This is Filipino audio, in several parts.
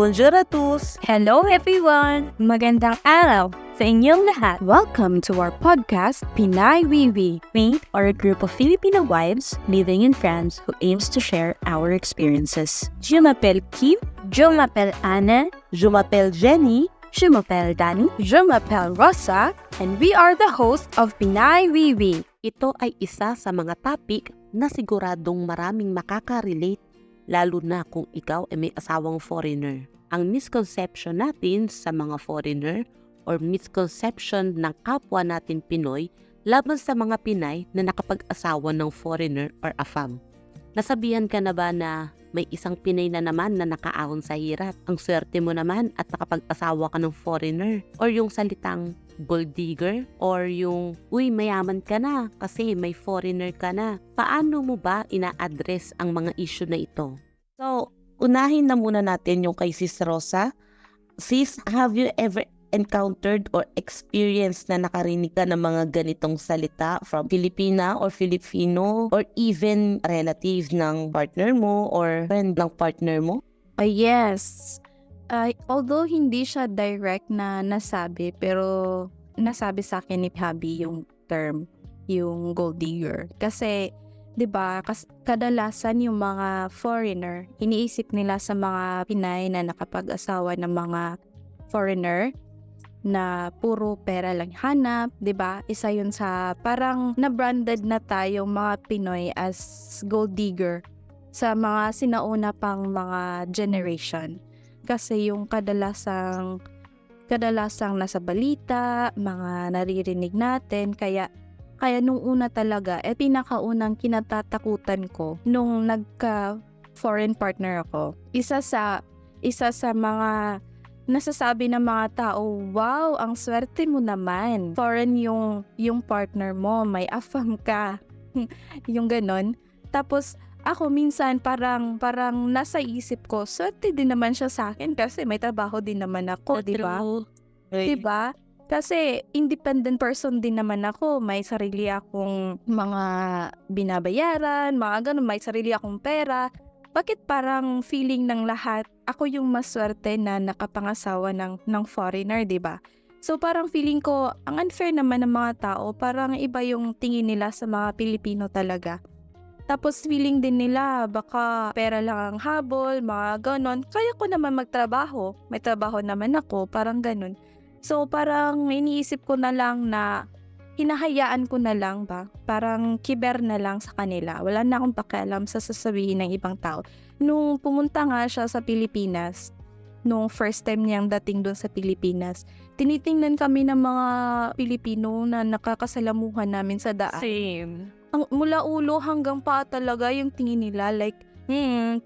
Bonjour à tous! Hello everyone! Magandang araw sa inyong lahat. Welcome to our podcast, Pinay Wiwi. We are a group of Filipino wives living in France who aims to share our experiences. Je m'appelle Kim. Je m'appelle Anna. Je m'appelle Jenny. Je m'appelle Dani. Je m'appelle Rosa. And we are the hosts of Pinay Wiwi. Ito ay isa sa mga topic na siguradong maraming makaka-relate, lalo na kung ikaw ay may asawang foreigner. Ang misconception natin sa mga foreigner or misconception ng kapwa natin Pinoy laban sa mga Pinay na nakapag-asawa ng foreigner or AFAM. Nasabihan ka na ba na may isang Pinay na naman na nakaahon sa hirap? Ang swerte mo naman at nakapag-asawa ka ng foreigner. Or yung salitang gold digger or yung uy mayaman ka na kasi may foreigner ka na. Paano mo ba ina-address ang mga issue na ito? So, unahin na muna natin yung kay Sis Rosa. Sis, have you ever encountered or experienced na nakarinig ka ng mga ganitong salita from Filipina or Filipino or even relative ng partner mo or friend ng partner mo? Yes. Although hindi siya direct na nasabi, pero nasabi sa akin ni Habi yung term, yung gold digger. Kasi 'di ba, kadalasan yung mga foreigner, iniisip nila sa mga Pinay na nakapag-asawa ng mga foreigner na puro pera lang hanap, 'di ba? Isa 'yun sa parang na-branded na tayong mga Pinoy as gold digger sa mga sinauna pang mga generation. Kasi yung kadalasang nasa balita, mga naririnig natin, kaya nung una talaga, pinakaunang kinatatakutan ko nung nagka-foreign partner ako. Isa sa mga nasasabi ng mga tao, wow, ang swerte mo naman. Foreign yung partner mo, may AFAM ka. Yung ganon. Tapos, ako minsan parang nasa isip ko, swerte din naman siya sa akin kasi may trabaho din naman ako, di ba? Di ba? Kasi independent person din naman ako. May sarili akong mga binabayaran, mga ganun, may sarili akong pera. Bakit parang feeling ng lahat, ako yung maswerte na nakapangasawa ng foreigner, di ba? So parang feeling ko, ang unfair naman ng mga tao, parang iba yung tingin nila sa mga Pilipino talaga. Tapos feeling din nila, baka pera lang ang habol, mga ganon. Kaya ko naman magtrabaho, may trabaho naman ako, parang ganon. So parang iniisip ko na lang na hinahayaan ko na lang ba, parang kiber na lang sa kanila. Wala na akong pakialam sa sasabihin ng ibang tao. Nung pumunta nga siya sa Pilipinas, nung first time niyang dating doon sa Pilipinas, tinitingnan kami ng mga Pilipino na nakakasalamuhan namin sa daan. Same. Mula ulo hanggang paa talaga yung tingin nila, like,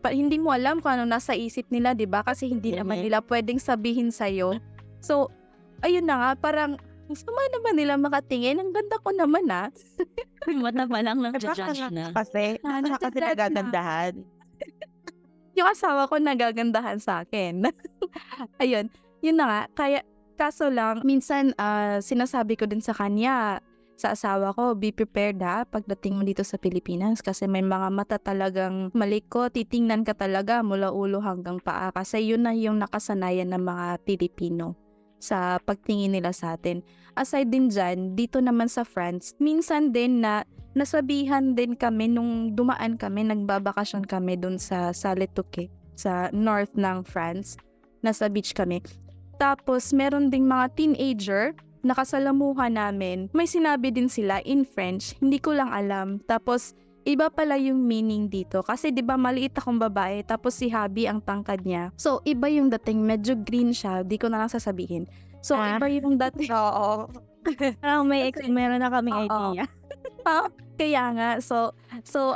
hindi mo alam kung ano nasa isip nila, di ba? Kasi hindi naman nila pwedeng sabihin sa'yo. So, ayun na nga, parang sama naman nila makatingin. Ang ganda ko naman Mata pa lang judge na. Kasi nagagandahan. Yung asawa ko nagagandahan sa akin. Ayun, yun na nga. Kaso lang, minsan sinasabi ko din sa kanya, sa asawa ko, be prepared pagdating mo dito sa Pilipinas kasi may mga mata talagang malikot, titingnan ka talaga mula ulo hanggang paa kasi yun na yung nakasanayan ng mga Pilipino sa pagtingin nila sa atin. Aside din dyan, dito naman sa France, minsan din na nasabihan din kami nung dumaan kami, nagbabakasyon kami dun sa Salé-Touquet, sa north ng France. Nasa beach kami. Tapos, meron ding mga teenager, nakasalamuhan namin. May sinabi din sila in French, hindi ko lang alam. Tapos, iba pala yung meaning dito. Kasi 'di ba maliit akong babae, tapos si Habi ang tangkad niya. So, iba yung dating, medyo green siya, di ko na lang sasabihin. So, iba yung dating. Oo. Parang meron na kaming idea. Kaya nga, so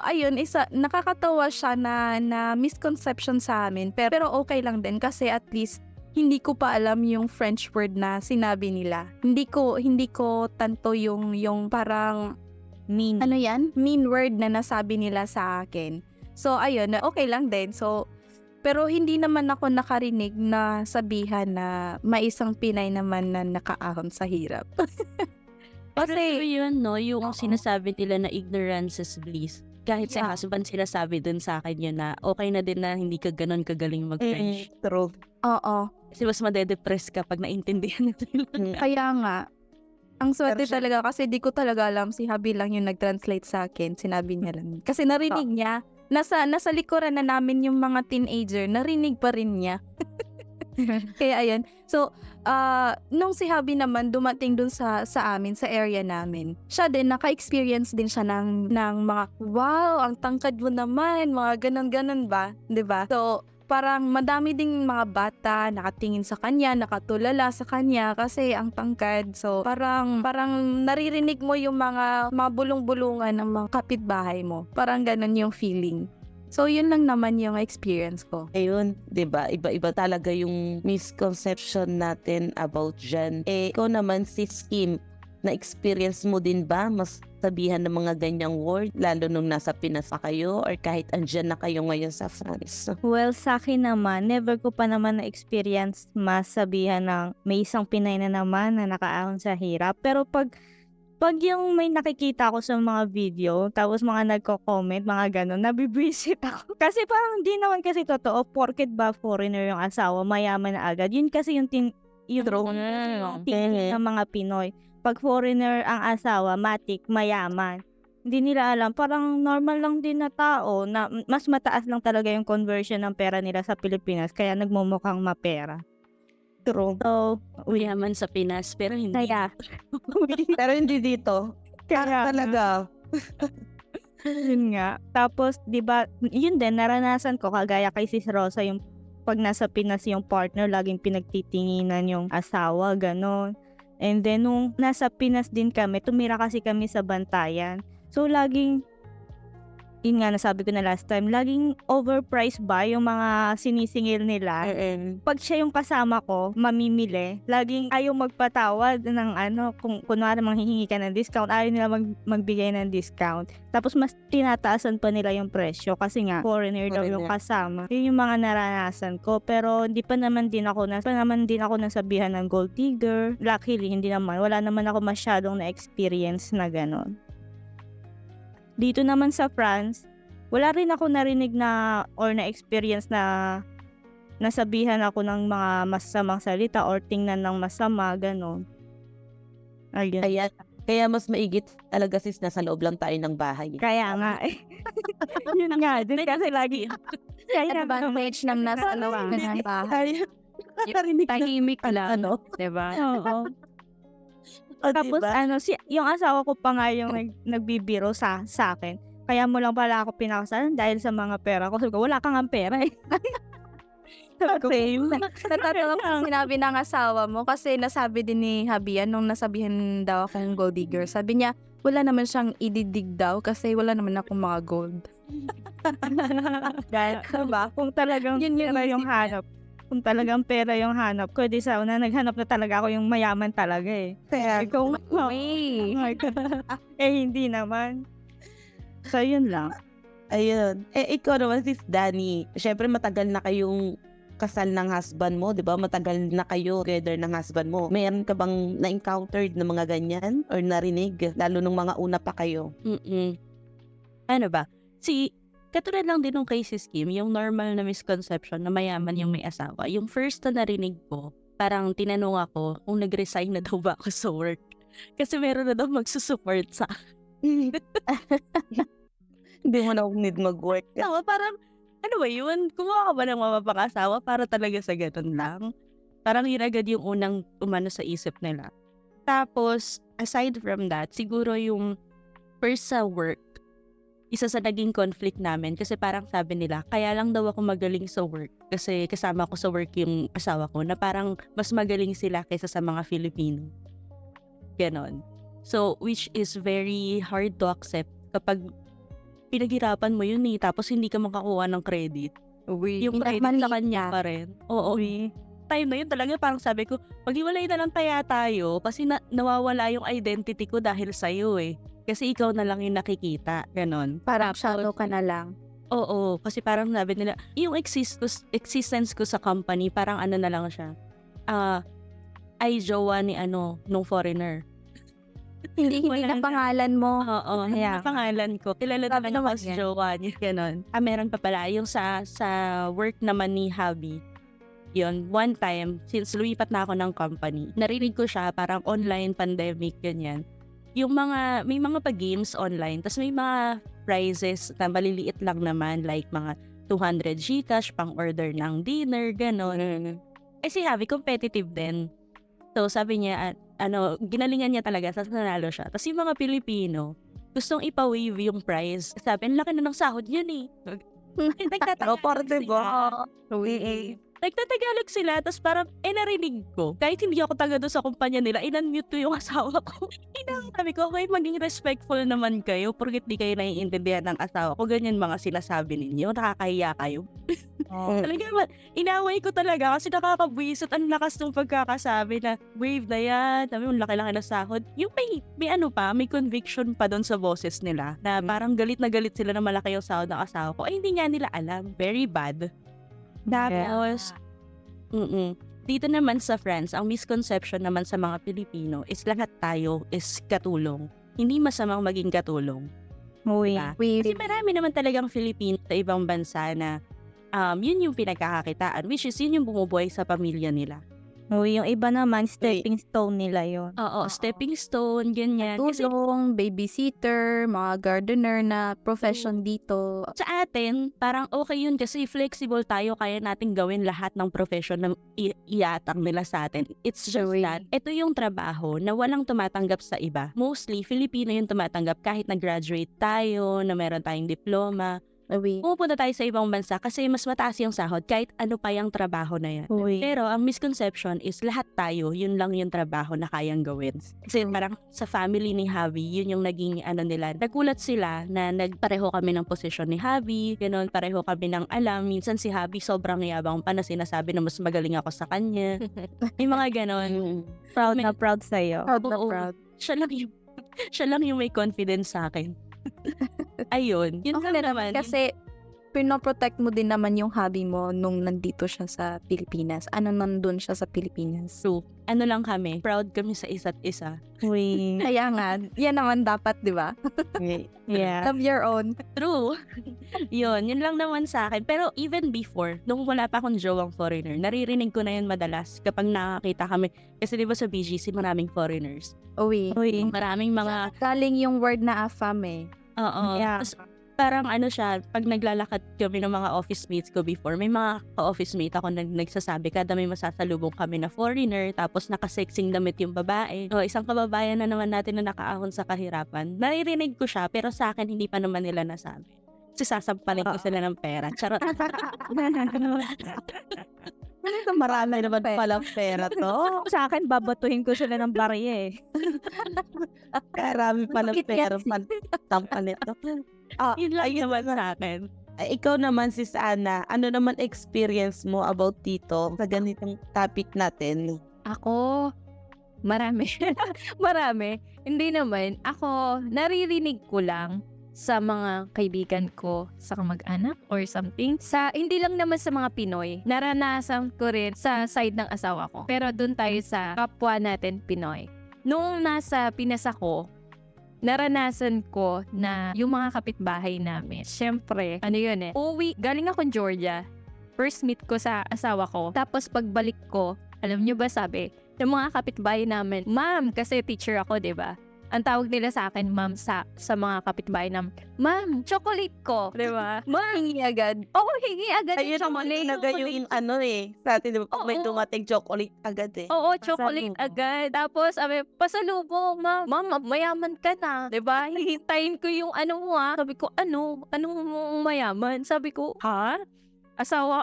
ayun, nakakatawa siya na misconception sa amin. Pero okay lang din kasi at least hindi ko pa alam yung French word na sinabi nila. Hindi ko tanto yung parang Mean. ano yan? Mean word na nasabi nila sa akin. So, ayun, okay lang din. So, pero hindi naman ako nakarinig na sabihan na may isang Pinay naman na nakaahon sa hirap. Kasi yun, no, yung Oo. sinasabi nila na ignorance is bliss. kahit sa husband sinasabi dun sa akin yun na okay na din na hindi ka ganun kagaling mag-French. True. Oo. Kasi mas madedepress ka pag naintindihan nila. Kaya nga, ang swerte Pero siya- talaga kasi di ko talaga alam, si Habi lang yung nag-translate sa akin. Sinabi niya lang. Kasi narinig niya, nasa likuran na namin yung mga teenager, narinig pa rin niya. Kaya ayun. So, nung si Habi naman dumating dun sa amin, sa area namin, siya din, naka-experience din siya ng mga, wow, ang tangkad mo naman, mga ganon-ganon ba? 'Di ba? So, parang madami ding mga bata nakatingin sa kanya, nakatulala sa kanya kasi ang tangkad. So, parang naririnig mo yung mga bulong-bulungan ng mga kapitbahay mo. Parang ganon yung feeling. So, yun lang naman yung experience ko. Ayun, 'di ba? Iba-iba talaga yung misconception natin about dyan. Ikaw naman si Kim, na-experience mo din ba mas sabihan ng mga ganyang word lalo nung nasa Pinas pa kayo or kahit andyan na kayo ngayon sa France? Well, sa akin naman, never ko pa naman na-experience masabihan ng may isang Pinay na naman na nakaahon sa hirap. Pero pag yung may nakikita ako sa mga video, tapos mga nagko-comment, mga ganun, nabibwisit ako. Kasi parang hindi naman kasi totoo, porket ba foreigner yung asawa, mayaman na agad. Yun kasi yung thinking ng mga Pinoy. Pag foreigner ang asawa, matik, mayaman. Hindi nila alam, parang normal lang din na tao na mas mataas lang talaga yung conversion ng pera nila sa Pilipinas, kaya nagmumukhang mapera. True. So, Yaman sa Pinas, pero hindi. kaya, Pero hindi dito. kaya Talaga. yun nga. Tapos, di ba, yun din, naranasan ko, kagaya kay Sis Rosa, yung pag nasa Pinas yung partner, laging pinagtitinginan yung asawa, ganon. And then, nung nasa Pinas din kami, tumira kasi kami sa Bantayan. So, laging, yun nga, nasabi ko na last time, laging overpriced ba yung mga sinisingil nila. Pag siya yung kasama ko, mamimili, laging ayaw magpatawad ng kung kunwari manghihingi ka ng discount, ayaw nila magbigay ng discount. Tapos mas tinataasan pa nila yung presyo kasi nga foreigner daw yung kasama. Yun yung mga naranasan ko, pero hindi pa naman din ako nasabihan ng gold digger. Luckily, hindi naman. Wala naman ako masyadong na-experience na ganon. Dito naman sa France, wala rin ako narinig na or na-experience na nasabihan ako ng mga masamang salita or tingnan ng masama, ganon. Ayun. Kaya mas maigit talaga sis nasa loob lang tayo ng bahay. Kaya nga. Yun nga. Din kasi lagi. Kaya Advantage ng nasa loob ng bahay. Narinig na Tahimik lang. Diba? Oo. o, Tapos diba? yung asawa ko pa nga yung nagbibiro sa akin. Kaya mo lang pala ako pinakasalan dahil sa mga pera ko. Sabi ko, wala kang ang pera eh. Natatawa ko sinabi ng asawa mo kasi nasabi din ni Habian nung nasabihan daw akong gold digger. Sabi niya, wala naman siyang ididig daw kasi wala naman akong mga gold. Dahil, diba, kung talagang Yun yung pera yung isip niya. hanap, kung talagang pera yung hanap ko, di sa una, naghanap na talaga ako yung mayaman talaga eh. Kaya, Ikaw, Way. hindi naman. So, yun lang. ayun. Ikaw naman sis Danny, syempre matagal na kayong kasal ng husband mo, di ba? Matagal na kayo together ng husband mo. Mayroon ka bang na-encountered na mga ganyan or narinig, lalo nung mga una pa kayo? Ano ba? Katulad lang din nung kay Sis Kim, yung normal na misconception na mayaman yung may asawa. Yung first na narinig ko, parang tinanong ako kung nag-resign na daw ba ako sa work. Kasi meron na daw magsusupport sa Hindi mo na need mag-work. asawa. Parang, ano ba yun? Kumuha ka ba ng mapapakasawa para talaga sa ganun lang? Parang yun agad yung unang umano sa isip nila. Tapos, aside from that, siguro yung first sa work, isa sa naging conflict namin kasi parang sabi nila, kaya lang daw ako magaling sa work kasi kasama ko sa work yung asawa ko na parang mas magaling sila kaysa sa mga Filipino. Ganon. So, which is very hard to accept kapag pinaghirapan mo yun tapos hindi ka makakuha ng credit. Yung credit sa kanya pa rin. Oo. Time na yun talaga parang sabi ko, maghiwalay na lang tayo kasi nawawala yung identity ko dahil sa'yo eh. Kasi ikaw na lang yung nakikita. Ganon. Parang shadow ka na lang. Oo. Kasi parang sabi nila, yung existence ko sa company, parang ano na lang siya. Ay jowa ni nung foreigner. Hindi Wala na na. pangalan mo. Oo, Yeah. yung pangalan ko. Kilala Sabi naman ako naman sa yan. jowa niya, ganon. Meron pa pala, yung sa work naman ni Habi, yun, one time, since lumipat na ako ng company, narinig ko siya, parang online pandemic, ganyan. Yung may mga pa-games online, tas may mga prizes na maliliit lang naman, like mga 200 Gcash, pang order ng dinner, ganon. Si Habi, competitive din. So, sabi niya, ginalingan niya talaga, sa nanalo siya. Tapos yung mga Pilipino, gustong ipa-waive yung prize. Sabi, ang laki na ng sahod yun eh. Nagtatagalog sila. Nagtatagalog sila, tapos parang, narinig ko. Kahit hindi ako taga doon sa kumpanya nila, in-unmute ko yung asawa ko. Sabi ko, okay, maging respectful naman kayo, porket di kayo naiintindihan ng asawa ko. Ganyan mga sinasabi ninyo, nakakahiya kayo. Talaga, inaway ko talaga kasi nakakabwisit. Ang lakas ng pagkakasabi na wave na yan. Sabi mo, laki-laki na sahod. Yung may conviction pa doon sa boses nila na parang galit na galit sila na malaki yung sahod ng asawa ko. Ay, hindi nga nila alam. Very bad. Tapos, dito naman sa France, ang misconception naman sa mga Pilipino is lahat tayo is katulong. Hindi masamang maging katulong. Uy. Diba? Kasi marami naman talagang Filipino sa ibang bansa na yun yung pinagkakakitaan, which is yun yung bumubuhay sa pamilya nila. Uy, yung iba naman, stepping stone nila yun. Oo, stepping stone, ganyan. Kasi Tulong, babysitter, mga gardener na profession dito. sa atin, parang okay yun kasi flexible tayo, kaya natin gawin lahat ng profession na iatang nila sa atin. It's just that, ito yung trabaho na walang tumatanggap sa iba. Mostly, Filipino yung tumatanggap kahit na-graduate tayo, na meron tayong diploma. Pumupunta tayo sa ibang bansa kasi mas mataas yung sahod kahit ano pa yung trabaho na yan. Uy. Pero ang misconception is lahat tayo, yun lang yung trabaho na kayang gawin. Kasi parang sa family ni Javi, yun yung naging nila. Nagulat sila na nagpareho kami ng posisyon ni Javi, gano'n, pareho kami ng alam. Minsan si Javi sobrang yabang pa na sinasabi na mas magaling ako sa kanya. May mga gano'n. Proud na proud sa'yo. Proud na Oo. proud. Siya lang yung may confidence sa akin. Ayun, yun Okay lang naman. Kasi pinoprotect mo din naman yung hobby mo nung nandito siya sa Pilipinas. Nandun siya sa Pilipinas. True. Ano lang kami, proud kami sa isa't isa. Uy. Kaya nga, yan naman dapat, di ba? Yeah. Love your own. True. yun lang naman sa akin. Pero even before, nung wala pa akong jowang foreigner, naririnig ko na yun madalas kapag nakakita kami. Kasi di ba sa BGC, maraming foreigners. Uy. Maraming mga, Galing yung word na AFAM eh. oo. Yeah. Tas, parang siya, pag naglalakad kami ng mga office mates ko before, may mga ka-office mate ako na nagsasabi, kada may masasalubong kami na foreigner, tapos nakasexing damit yung babae. O, isang kababayan na naman natin na nakaahon sa kahirapan. Naririnig ko siya, pero sa akin, hindi pa naman nila nasabi. Kasi sasampalin ko sila ng pera. Charot. Marami naman palang pera to. Sa akin, babatuhin ko sila ng barya eh. Marami palang Bakit pera yan? pantampalit to. Yun lang ayun naman sa akin. Ikaw naman, Sis Ana, ano naman experience mo about dito sa ganitong topic natin? Ako, marami. Marami. Hindi naman. Ako, naririnig ko lang sa mga kaibigan ko, sa kamag-anak or something. Hindi lang naman sa mga Pinoy. Naranasan ko rin sa side ng asawa ko. Pero dun tayo sa kapwa natin Pinoy. Nung nasa Pinas ako, naranasan ko na yung mga kapitbahay namin. Siyempre, galing akong Georgia. First meet ko sa asawa ko. Tapos pagbalik ko, alam nyo ba sabi, ng mga kapitbahay namin, ma'am, kasi teacher ako, di ba? Ang tawag nila sa akin, ma'am, sa mga kapitbahay namin, ma'am, chocolate ko, di ba? Ma'am, hingi agad. Oo, hingi agad yung Ayun naman chocolate. talaga yung sa atin, di ba? Pag may Oo. dumating chocolate agad eh. Oo, chocolate Pasalubong. agad. Tapos, pasalubong, ma'am. Ma'am, mayaman ka na. Diba? Hihintayin ko yung mo Sabi ko, anong mayaman? Sabi ko, ha?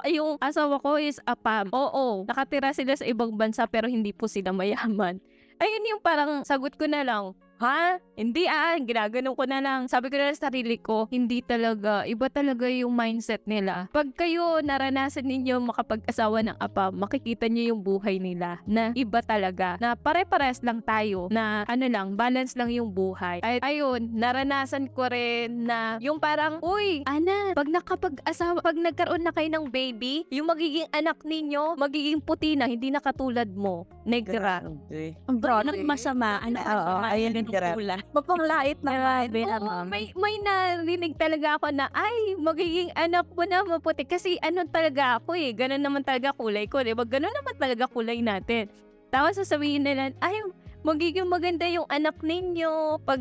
Yung asawa ko is APAM. Oo, nakatira sila sa ibang bansa pero hindi po sila mayaman. Ayun yung parang sagot ko na lang, ha? Hindi ginaganon ko na lang. Sabi ko na sa sarili ko, hindi talaga, iba talaga yung mindset nila. Pag kayo naranasan ninyo makapag-asawa ng apa, makikita nyo yung buhay nila na iba talaga. Na pare-pares lang tayo, na balance lang yung buhay. At ayun, naranasan ko rin na yung parang, uy, Ana, pag nagkaroon na kayo ng baby, yung magiging anak ninyo, magiging puti na, hindi na katulad mo. Negra. Grabe. Ang Bro, masama. Oo, ayun Hirap. Mapanglait naman. Grabe Oo, naman. May narinig talaga ako na, ay, magiging anak ko na maputi. Kasi ano talaga ako eh, ganun naman talaga kulay ko, diba? Ganun naman talaga kulay natin. Tapos sasabihin nila, ay, magiging maganda yung anak ninyo pag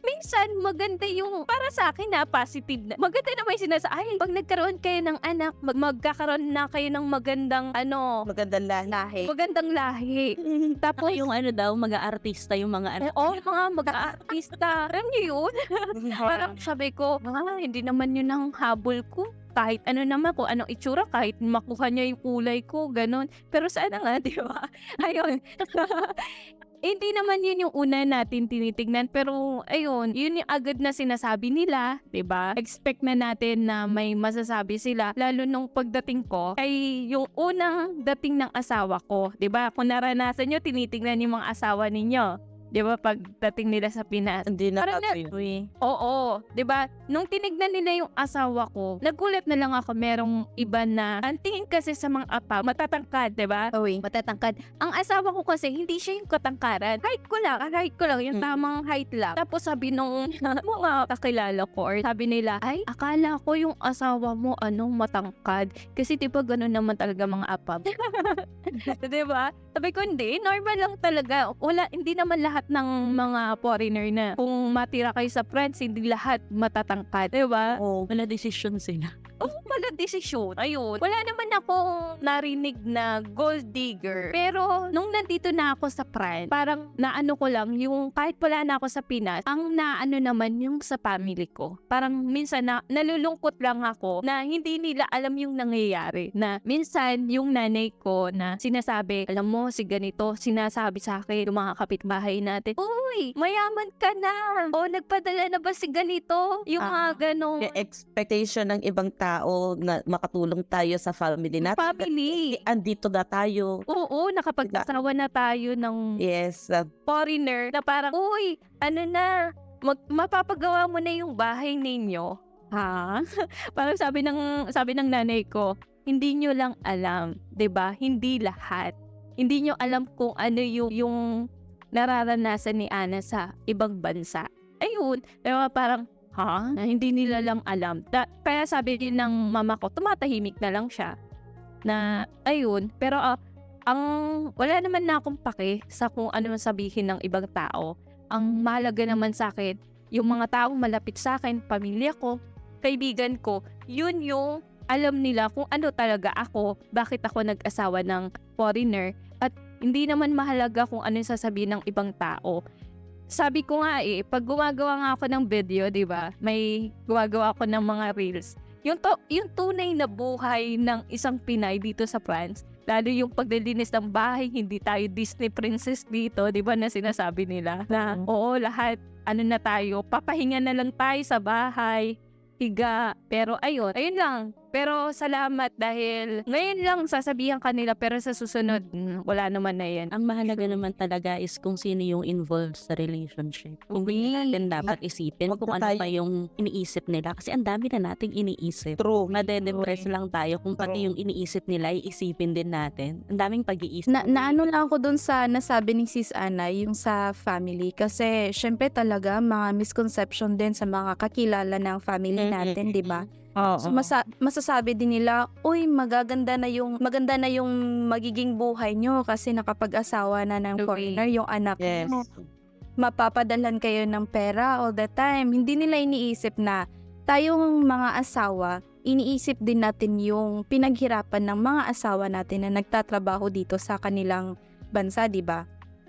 minsan maganda yung para sa akin na positive na maganda naman yung ay pag nagkaroon kayo ng anak magkakaroon na kayo ng magandang Magandang lahi. magandang lahi. Tapos yung daw, mag-aartista yung mga anak. Mga mag-aartista. Alam niyo yun? Parang sabi ko, hindi naman yun ang habol ko. Kahit ano naman, kung anong itsura, kahit makuha niya yung kulay ko, ganun. Pero sana nga, di ba? Ayun. Hindi naman yun yung una natin tinitignan. Pero, ayun, yun yung agad na sinasabi nila, di ba? Expect na natin na may masasabi sila. Lalo nung pagdating ko, ay yung unang dating ng asawa ko, di ba? Kung naranasan nyo, tinitignan yung mga asawa ninyo. Di ba, pagdating nila sa Pinas. Hindi na Parang kasi. Oo, 'di ba? Nung tinignan nila yung asawa ko, nagulat na lang ako merong iba na ang tingin kasi sa mga apa, matatangkad, 'di ba? Uy. Matatangkad. Ang asawa ko kasi hindi siya yung katangkaran. Height ko lang, yung tamang height lang. Tapos sabi nung mga kakilala ko or sabi nila, ay, akala ko yung asawa mo matangkad. Kasi 'di ba gano'n naman talaga mga apa. 'Di ba? Sabi ko, hindi, normal lang talaga. Hindi naman lahat ng mga foreigner na kung matira kayo sa France, hindi lahat matatangkad, diba? Wala desisyon sila. Wala desisyon. Ayun. Wala naman akong narinig na gold digger. Pero, nung nandito na ako sa France, parang naano ko lang, yung kahit wala na ako sa Pinas, ang naano naman yung sa family ko. Parang minsan nalulungkot lang ako na hindi nila alam yung nangyayari. Na minsan, yung nanay ko na sinasabi, alam mo, si ganito, sinasabi sa akin, yung mga kapitbahay natin, uy, mayaman ka na. O, nagpadala na ba si ganito? Yung mga ganong Yung expectation ng ibang tao na makatulong tayo sa family natin. family. Andito na tayo. Oo, nakapag-asawa na tayo ng Yes. foreigner na parang, uy, mapapagawa mo na yung bahay ninyo. Ha? Parang sabi ng nanay ko, hindi nyo lang alam, 'di ba? Hindi lahat. Hindi nyo alam kung ano yung nararanasan ni Ana sa ibang bansa. Ayun, pero parang, na hindi nila lang alam. Kaya sabi din ng mama ko, tumatahimik na lang siya. Na, ayun, pero wala naman na akong pake sa kung ano sabihin ng ibang tao. Ang mahalaga naman sa akin, yung mga taong malapit sa akin, pamilya ko, kaibigan ko, yun yung alam nila kung ano talaga ako, bakit ako nag-asawa ng foreigner, at hindi naman mahalaga kung ano yung sasabihin ng ibang tao. Sabi ko nga pag gumagawa nga ako ng video, di ba, may gumagawa ako ng mga reels. Yung tunay na buhay ng isang Pinay dito sa France, lalo yung paglilinis ng bahay, hindi tayo Disney princess dito, di ba, na sinasabi nila na oo, lahat, na tayo, papahinga na lang tayo sa bahay, higa. Pero ayun lang. Pero salamat dahil ngayon lang sasabihan kanila, pero sa susunod, wala naman na yan. Ang mahalaga naman talaga is kung sino yung involved sa relationship. Kung hindi natin dapat isipin kung ano pa yung iniisip nila. Kasi ang dami na nating iniisip. True. Madedepress lang tayo kung pati yung iniisip nila, iisipin din natin. Ang daming pag-iisip. Naano lang ako dun sa nasabi ni Sis Ana, yung sa family. Kasi syempre talaga mga misconception din sa mga kakilala ng family natin, di ba? So masasabi din nila, uy, maganda na yung magiging buhay nyo kasi nakapag-asawa na ng foreigner yung anak mo. Mapapadalan kayo ng pera all the time. Hindi nila iniisip na tayong mga asawa, iniisip din natin yung pinaghirapan ng mga asawa natin na nagtatrabaho dito sa kanilang bansa, di ba?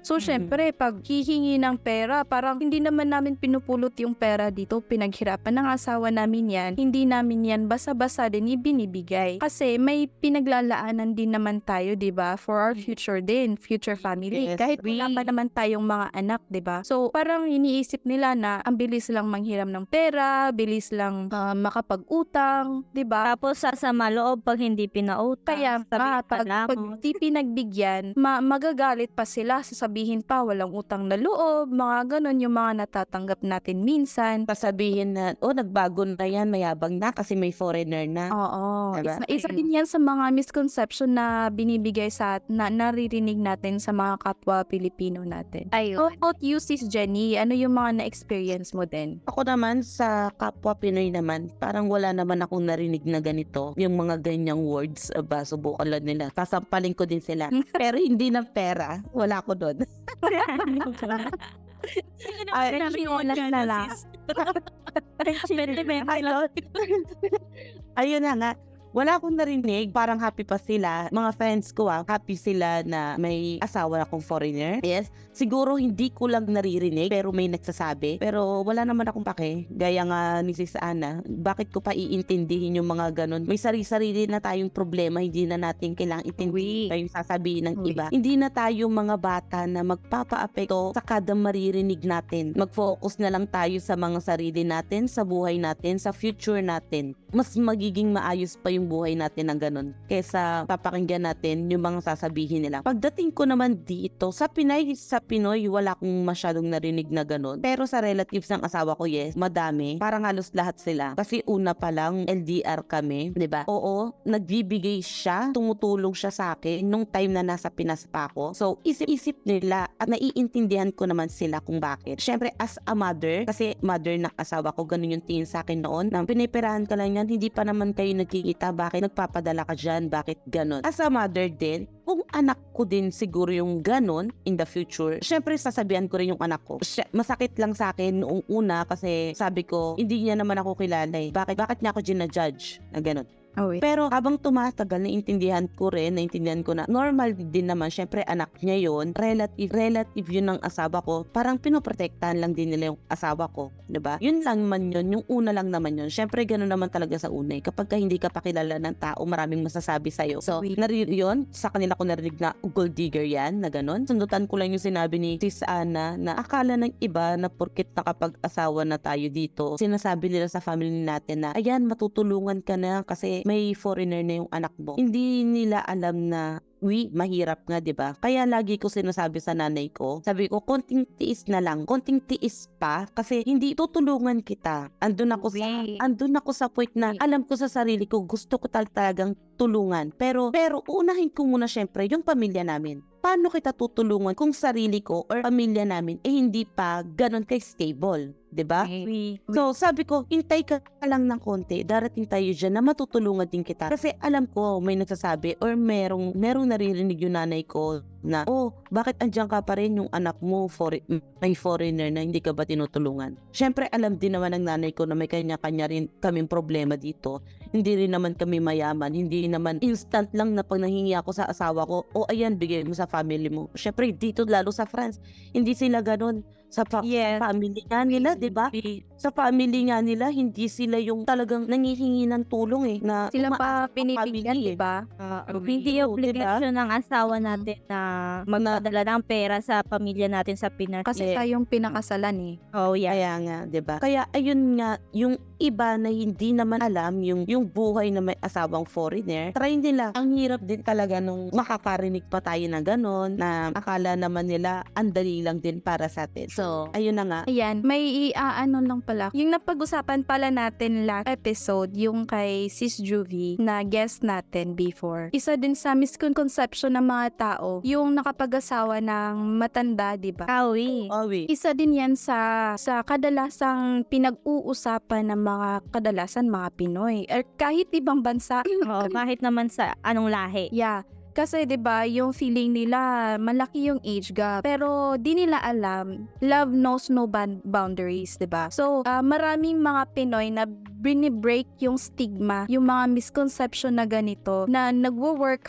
So, syempre, pag hihingi ng pera, parang hindi naman namin pinupulot yung pera dito. Pinaghirapan ng asawa namin yan. Hindi namin yan basa-basa din ibinibigay. Kasi may pinaglalaanan din naman tayo, di ba? For our future din, future family. Yes. Kahit wala pa naman tayong mga anak, di ba? So, parang iniisip nila na ang bilis lang manghiram ng pera, bilis lang makapag-utang, di ba? Tapos sasama loob pag hindi pinautang. Kaya pag di pinagbigyan, magagalit pa sila, sasabihin sasabihin pa walang utang na loob, mga ganon yung mga natatanggap natin minsan. Sasabihin na, nagbago na yan, mayabang na kasi may foreigner na. Oo, Diba? isa din yan sa mga misconception na binibigay na naririnig natin sa mga kapwa Pilipino natin. How about you, Sis Jenny? Ano yung mga na-experience mo din? Ako naman, sa kapwa Pinoy naman, parang wala naman akong narinig na ganito. Yung mga ganyang words, subukan lang nila. Kasampalin ko din sila. Pero hindi ng pera. Wala ko doon. Ay, ayun na nga. Wala akong narinig, parang happy pa sila. Mga friends ko happy sila na may asawa akong foreigner. Yes, siguro hindi ko lang naririnig pero may nagsasabi. Pero wala naman akong pake. Gaya nga ni Sis Ana, bakit ko pa iintindihin yung mga ganun? May sarili-sarili na tayong problema, hindi na natin kailangang intindihin yung sasabihin ng iba. Hindi na tayo mga bata na magpapa-apekto sa kada maririnig natin. Mag-focus na lang tayo sa mga sarili natin, sa buhay natin, sa future natin. Mas magiging maayos pa yung buhay natin ng ganun kaysa papakinggan natin yung mga sasabihin nila. Pagdating ko naman dito, sa Pinoy, wala akong masyadong narinig na ganun. Pero sa relatives ng asawa ko, yes, madami. Parang halos lahat sila. Kasi una pa lang, LDR kami, diba? Oo, nagbibigay siya, tumutulong siya sa akin nung time na nasa Pinas pa ako. So, isip-isip nila at naiintindihan ko naman sila kung bakit. Syempre, as a mother, kasi mother ng asawa ko, ganun yung tingin sa akin noon, na pinipirahan ka lang yan, hindi pa naman kayo nagkikita, bakit nagpapadala ka dyan, bakit ganon. As a mother din, kung anak ko din siguro yung ganon in the future, syempre sasabihan ko rin yung anak ko. Masakit lang sa akin noong una kasi sabi ko, hindi niya naman ako kilala eh. Bakit niya ako ginajudge na ganon. Pero habang tumatagal, naintindihan ko na normal din naman, syempre anak niya yun, relative yun ng asawa ko, parang pinoprotektahan lang din nila yung asawa ko, diba? Yun lang man yun, yung una lang naman yun. Syempre gano'n naman talaga sa una, kapag ka hindi ka pakilala ng tao, maraming masasabi sa'yo. So, yun, sa kanila ko narinig na gold digger yan, na gano'n. Sundutan ko lang yung sinabi ni Sis Ana na akala ng iba na porkit nakapag-asawa na tayo dito, sinasabi nila sa family natin na, ayan, matutulungan ka na kasi may foreigner na yung anak mo. Hindi nila alam na mahirap nga, diba? Kaya lagi ko sinasabi sa nanay ko, sabi ko, konting tiis na lang, konting tiis pa, kasi hindi tutulungan kita. Andun ako sa point na alam ko sa sarili ko, gusto ko talagang tulungan. Pero unahin ko muna syempre yung pamilya namin. Paano kita tutulungan kung sarili ko or pamilya namin hindi pa ganon ka-stable, diba? So sabi ko, hintay ka lang ng konti, darating tayo dyan na matutulungan din kita. Kasi alam ko may nagsasabi or merong naririnig yung nanay ko na, bakit andyan ka pa rin yung anak mo, may foreigner na hindi ka ba tinutulungan? Syempre alam din naman ng nanay ko na may kanya-kanya rin kaming problema dito. Hindi rin naman kami mayaman, hindi naman instant lang na pag nanghingi ako sa asawa ko, ayan, bigay mo sa family mo. Syempre dito lalo sa France, hindi sila ganon. Sa family nga nila, diba? Sa family nga nila, hindi sila yung talagang nangihingi ng tulong eh. Na sila pa pinipigyan, diba? Hindi obligasyon ng asawa natin na magpadala ng pera sa pamilya natin sa Pinas. Kasi tayong pinakasalan eh. Kaya nga, diba? Kaya ayun nga, yung iba na hindi naman alam yung buhay na may asawang foreigner, try nila. Ang hirap din talaga nung makakarinig pa tayo na ganon, na akala naman nila ang dali lang din para sa atin. So, ayun na nga. Ayan, may iaano lang pala. Yung napag-usapan pala natin last episode, yung kay Sis Juvie na guest natin before. Isa din sa misconception ng mga tao, yung nakapag-asawa ng matanda, diba? Isa din yan sa kadalasang pinag-uusapan ng mga Pinoy. Or kahit ibang bansa. Kahit naman sa anong lahi. Yeah. Kasi 'di ba, yung feeling nila malaki yung age gap, pero di nila alam, love knows no boundaries, 'di ba? So, maraming mga Pinoy na bini-break yung stigma, yung mga misconception na ganito, na nagwo-work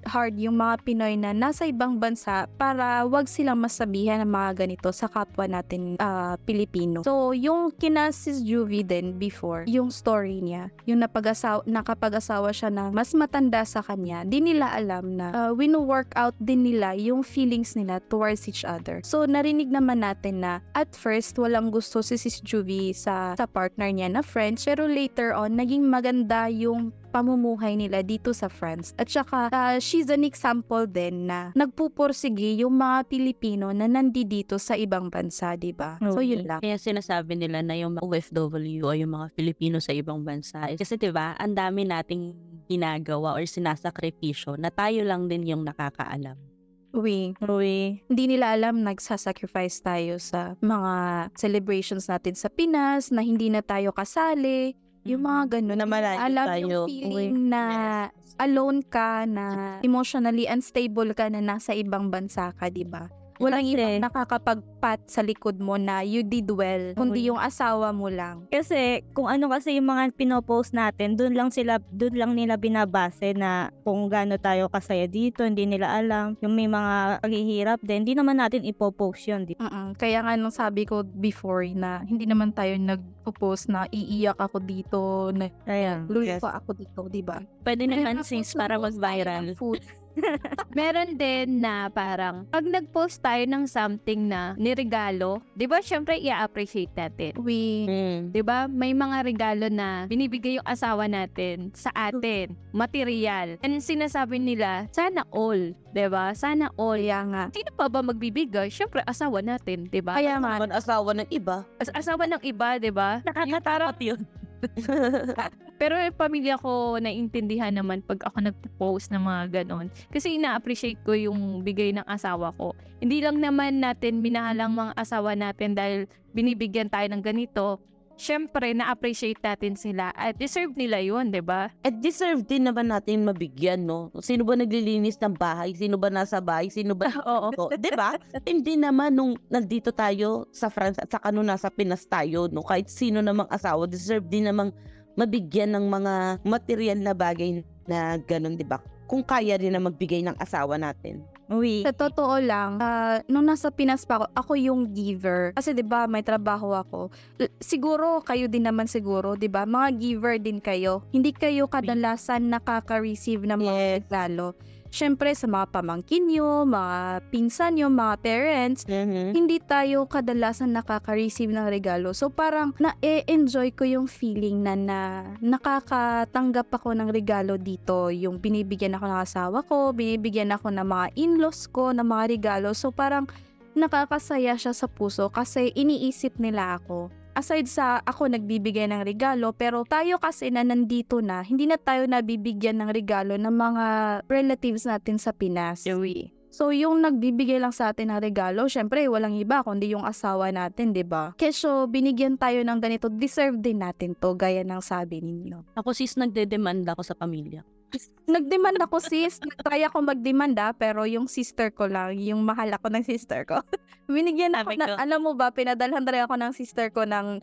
hard yung mga Pinoy na nasa ibang bansa para wag silang masabihan ng mga ganito sa kapwa natin Pilipino. So, yung kina Sis Juvie din before, yung story niya, yung nakapag-asawa siya na mas matanda sa kanya, di nila alam na wino-work out din nila yung feelings nila towards each other. So, narinig naman natin na at first, walang gusto si Sis Juvie sa partner niya na French, pero later on, naging maganda yung pamumuhay nila dito sa France. At saka, she's an example din na nagpupursige yung mga Pilipino na nandito sa ibang bansa, di ba? So, yun lang. Kaya sinasabi nila na yung mga OFW o yung mga Filipino sa ibang bansa. Kasi diba, ang dami nating ginagawa or sinasakripisyo na tayo lang din yung nakakaalam. Uy, hindi nila alam nagsasacrifice tayo sa mga celebrations natin sa Pinas, na hindi na tayo kasali. Yung mga ganun. Na malayo Alam tayo. yung feeling na alone ka, na emotionally unstable ka, na nasa ibang bansa ka, di ba? Walang Kasi- ibang nakakapagpat sa likod mo na you did well, kundi yung asawa mo lang. Kasi kung ano kasi yung mga pinopost natin, doon lang nila binabase na kung gaano tayo kasaya dito, hindi nila alam. Yung may mga paghihirap din, hindi naman natin ipopost yun. Kaya nga nung sabi ko before na hindi naman tayo nagpo-post na iiyak ako dito, na Ayan. lulito ako dito, di ba? Pwede naman Tapos sis para nag-post tayo mag-viral. ng food. Meron din na parang pag nag-post tayo ng something na niregalo, 'di ba? Syempre i-appreciate natin. We 'Di ba? May mga regalo na binibigay yung asawa natin sa atin, material. And sinasabi nila, sana all, 'di ba? Sana all. kaya nga. Sino pa ba magbibigay? Syempre asawa natin, 'di ba? Kaya nga. Naman asawa ng iba. Asawa ng iba, 'di ba? Nakakatakot yun. Pero yung pamilya ko naiintindihan naman pag ako nagpo-post ng mga ganon. Kasi ina-appreciate ko yung bigay ng asawa ko. Hindi lang naman natin minahal ang mga asawa natin dahil binibigyan tayo ng ganito. Syempre, na-appreciate natin sila at deserve nila yun, di ba? At deserve din naman natin mabigyan, no? Sino ba naglilinis ng bahay? Sino ba nasa bahay? Sino ba? Oo. Di ba? Hindi naman nung nandito tayo sa France at saka nung nasa Pinas tayo, no? Kahit sino namang asawa, deserve din namang mabigyan ng mga material na bagay na ganun, di ba? Kung kaya rin na magbigay ng asawa natin. Uwi. Sa totoo lang, nung nasa Pinas pa ako yung giver. Kasi 'di ba may trabaho ako. Siguro kayo din naman siguro, 'di ba? Mga giver din kayo. Hindi kayo kadalasan nakaka-receive ng mga Yes. regalo. Syempre sa mga pamangkin nyo, mga pinsan nyo, mga parents, hindi tayo kadalasan nakaka-receive ng regalo. So parang na-enjoy ko yung feeling na nakakatanggap ako ng regalo dito. Yung binibigyan ako ng asawa ko, binibigyan ako ng mga in-laws ko ng mga regalo. So parang nakakasaya siya sa puso kasi iniisip nila ako. Aside sa ako nagbibigay ng regalo, pero tayo kasi na nandito na, hindi na tayo nabibigyan ng regalo ng mga relatives natin sa Pinas. So, yung nagbibigay lang sa atin ng regalo, syempre, walang iba kundi yung asawa natin, di ba? Kesyo, binigyan tayo ng ganito, deserve din natin to, gaya ng sabi ninyo. Ako sis, nagde-demand ako sa pamilya. Nag-demand ako, sis. Nag-try ako mag-demand, pero yung sister ko lang, yung mahal ako ng sister ko. Binigyan ako Sabi ko. alam mo ba, pinadalhan rin ako ng sister ko ng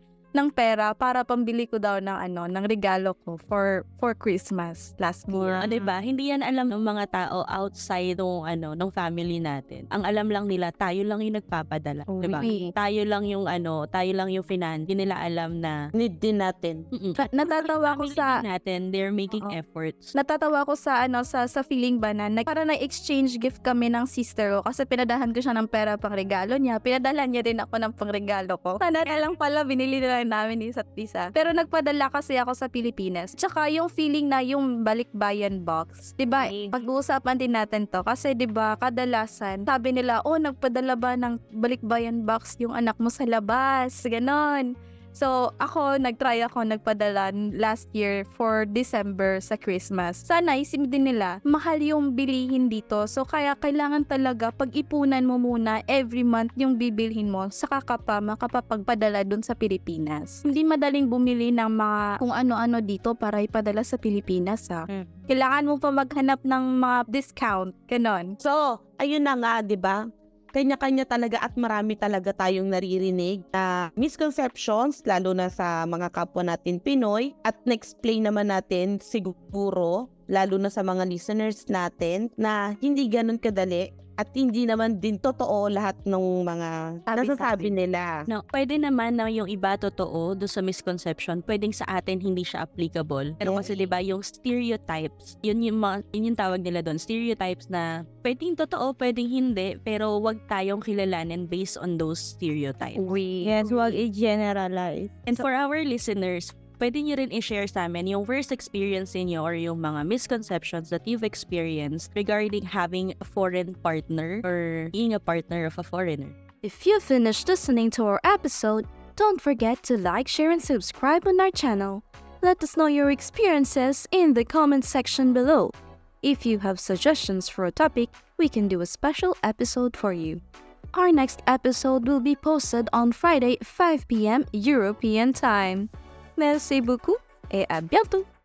pera para pambili ko daw ng regalo ko for Christmas last year. Diba? Hindi yan alam ng mga tao outside ng family natin. Ang alam lang nila, tayo lang yung nagpapadala. Diba? Tayo lang yung finance. Hindi nila alam na need din natin. Natatawa ko Family sa din natin, they're making Oo. efforts. Natatawa ko sa sa feeling ba na para na-exchange gift kami ng sister ko kasi pinadahan ko siya ng pera pang regalo niya. Pinadalhan niya din ako ng pang regalo ko. Sana na lang pala binili na lang namin isa't isa. Pero nagpadala kasi ako sa Pilipinas. Tsaka yung feeling na yung balikbayan box. 'Di ba? Pag-uusapan din natin to kasi 'di ba kadalasan sabi nila, "Oh, nagpadala ba ng balikbayan box yung anak mo sa labas?" Ganon. So, nagpadala last year for December sa Christmas. Sana isip din nila, mahal yung bilihin dito. So, kaya kailangan talaga pag-ipunan mo muna every month yung bibilhin mo, saka ka pa makapagpadala dun sa Pilipinas. Hindi madaling bumili ng mga kung ano-ano dito para ipadala sa Pilipinas, ha. Kailangan mo pa maghanap ng mga discount, ganon. So, ayun na nga, di ba? Kanya-kanya talaga at marami talaga tayong naririnig na misconceptions, lalo na sa mga kapwa natin Pinoy. At na-explain naman natin siguro, lalo na sa mga listeners natin, na hindi ganun kadali at hindi naman din totoo lahat ng mga nasasabi nila. No, pwede naman na yung iba totoo do sa misconception, pwedeng sa atin hindi siya applicable. Pero kasi 'di ba yung stereotypes, yun yung tawag nila doon, stereotypes na pwedeng totoo, pwedeng hindi, pero wag tayong kilalanin based on those stereotypes. Yes, wag i-generalize. And for our listeners, pwede nyo rin i-share sa amin yung worst experience niyo or yung mga misconceptions that you've experienced regarding having a foreign partner or being a partner of a foreigner. If you finished listening to our episode, don't forget to like, share, and subscribe on our channel. Let us know your experiences in the comment section below. If you have suggestions for a topic, we can do a special episode for you. Our next episode will be posted on Friday, 5 p.m. European time. Merci beaucoup et à bientôt!